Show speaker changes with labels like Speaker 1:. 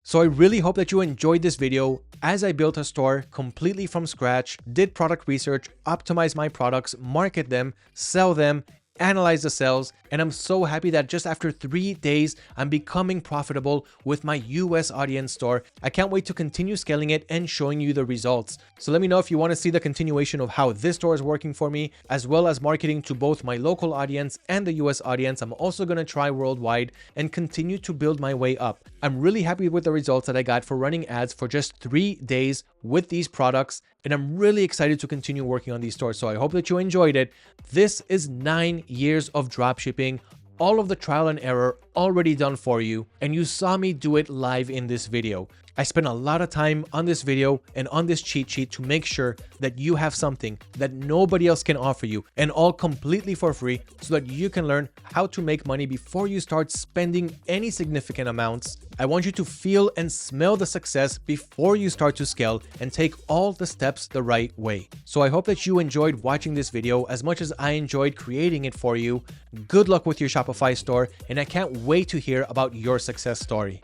Speaker 1: So I really hope that you enjoyed this video as I built a store completely from scratch, did product research, optimized my products, market them, sell them, analyze the sales, and I'm so happy that just after 3 days, I'm becoming profitable with my US audience store. I can't wait to continue scaling it and showing you the results. So let me know if you want to see the continuation of how this store is working for me, as well as marketing to both my local audience and the US audience. I'm also going to try worldwide and continue to build my way up. I'm really happy with the results that I got for running ads for just 3 days with these products, and I'm really excited to continue working on these stores. So I hope that you enjoyed it. This is 9 years of dropshipping, all of the trial and error already done for you, and you saw me do it live in this video. I spent a lot of time on this video and on this cheat sheet to make sure that you have something that nobody else can offer you, and all completely for free, so that you can learn how to make money before you start spending any significant amounts. I want you to feel and smell the success before you start to scale and take all the steps the right way. So I hope that you enjoyed watching this video as much as I enjoyed creating it for you. Good luck with your Shopify store, and I can't wait to hear about your success story.